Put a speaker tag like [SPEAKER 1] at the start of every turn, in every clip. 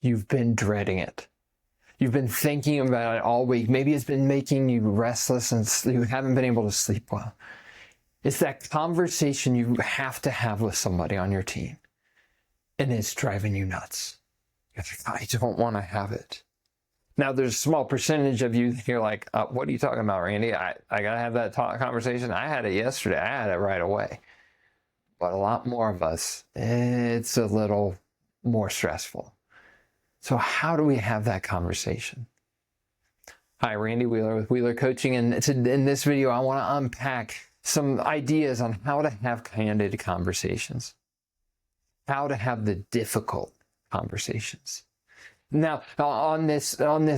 [SPEAKER 1] you've been dreading it. You've been thinking about it all week. Maybe it's been making you restless and you haven't been able to sleep well. It's that conversation you have to have with somebody on your team. And it's driving you nuts. You're like, I don't want to have it. Now, there's a small percentage of you that you're like, what are you talking about, Randy? I got to have that conversation. I had it yesterday. I had it right away. But a lot more of us, it's a little more stressful. So how do we have that conversation? Hi, Randy Wheeler with Wheeler Coaching. And in this video, I want to unpack some ideas on how to have candid conversations, how to have the difficult conversations. Now, on this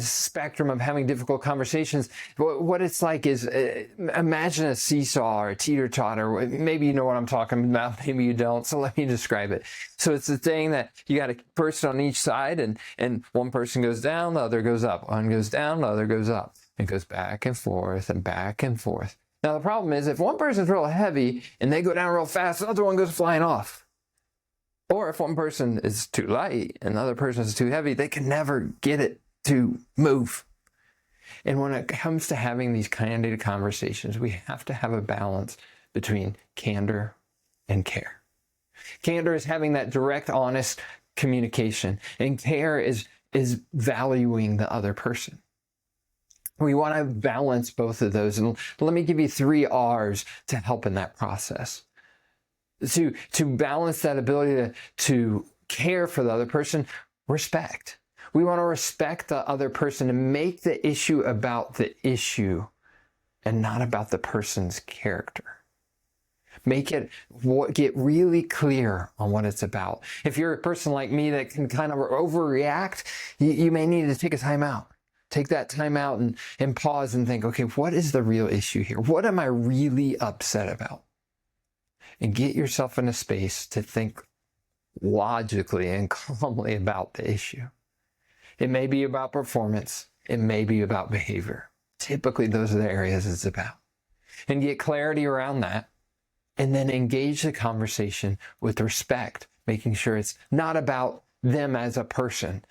[SPEAKER 1] spectrum of having difficult conversations, what it's like is, imagine a seesaw or a teeter-totter. Maybe you know what I'm talking about, maybe you don't, so let me describe it. So it's the thing that you got a person on each side, and one person goes down, the other goes up. One goes down, the other goes up. It goes back and forth and back and forth. Now, the problem is, if one person's real heavy and they go down real fast, the other one goes flying off. Or if one person is too light and the other person is too heavy, they can never get it to move. And when it comes to having these candid conversations, we have to have a balance between candor and care. Candor is having that direct, honest communication, and care is valuing the other person. We want to balance both of those. And let me give you 3 R's to help in that process. To balance that ability to care for the other person, respect. We want to respect the other person and make the issue about the issue and not about the person's character. Get really clear on what it's about. If you're a person like me that can kind of overreact, you may need to take a time out. Take that time out and pause and think, okay, what is the real issue here? What am I really upset about? And get yourself in a space to think logically and calmly about the issue. It may be about performance. It may be about behavior. Typically, those are the areas it's about. And get clarity around that. And then engage the conversation with respect, making sure it's not about them as a person,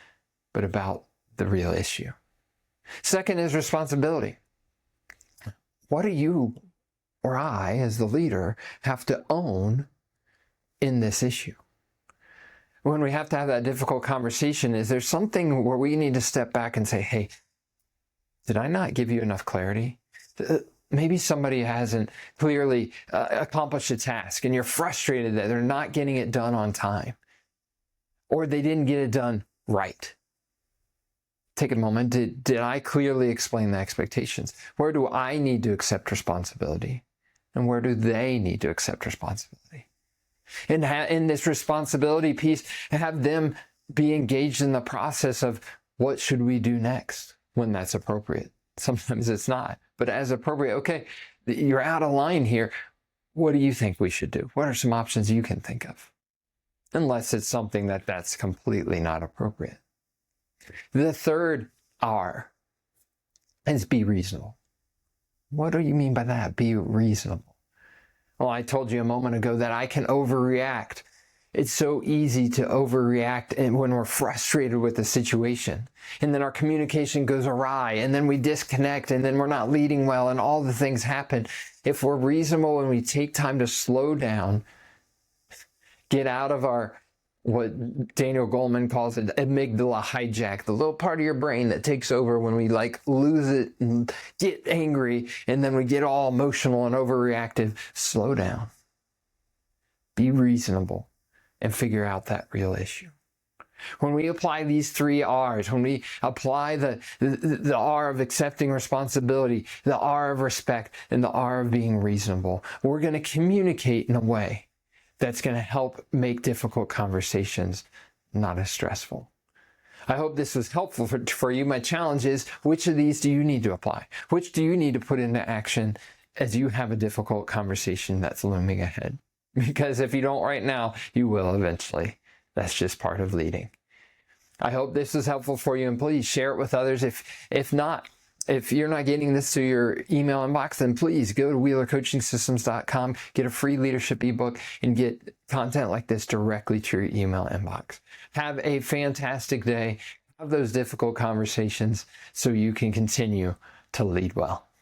[SPEAKER 1] but about the real issue. Second is responsibility. What do you or I, as the leader, have to own in this issue? When we have to have that difficult conversation, is there something where we need to step back and say, hey, did I not give you enough clarity? Maybe somebody hasn't clearly accomplished a task and you're frustrated that they're not getting it done on time, or they didn't get it done right. Take a moment. Did I clearly explain the expectations? Where do I need to accept responsibility? And where do they need to accept responsibility? And in this responsibility piece, have them be engaged in the process of what should we do next when that's appropriate. Sometimes it's not, but as appropriate, okay, you're out of line here. What do you think we should do? What are some options you can think of? Unless it's something that's completely not appropriate. The third R is be reasonable. What do you mean by that? Be reasonable. Well, I told you a moment ago that I can overreact. It's so easy to overreact when we're frustrated with the situation. And then our communication goes awry, and then we disconnect, and then we're not leading well, and all the things happen. If we're reasonable and we take time to slow down, get out of what Daniel Goleman calls it, amygdala hijack, the little part of your brain that takes over when we lose it and get angry, and then we get all emotional and overreactive. Slow down. Be reasonable and figure out that real issue. When we apply these 3 R's, when we apply the R of accepting responsibility, the R of respect, and the R of being reasonable, we're going to communicate in a way that's going to help make difficult conversations not as stressful. I hope this was helpful for you. My challenge is, which of these do you need to apply? Which do you need to put into action as you have a difficult conversation that's looming ahead? Because if you don't right now, you will eventually. That's just part of leading. I hope this was helpful for you, and please share it with others. If not, If you're not getting this to your email inbox, then please go to wheelercoachingsystems.com, get a free leadership ebook, and get content like this directly to your email inbox. Have a fantastic day. Have those difficult conversations so you can continue to lead well.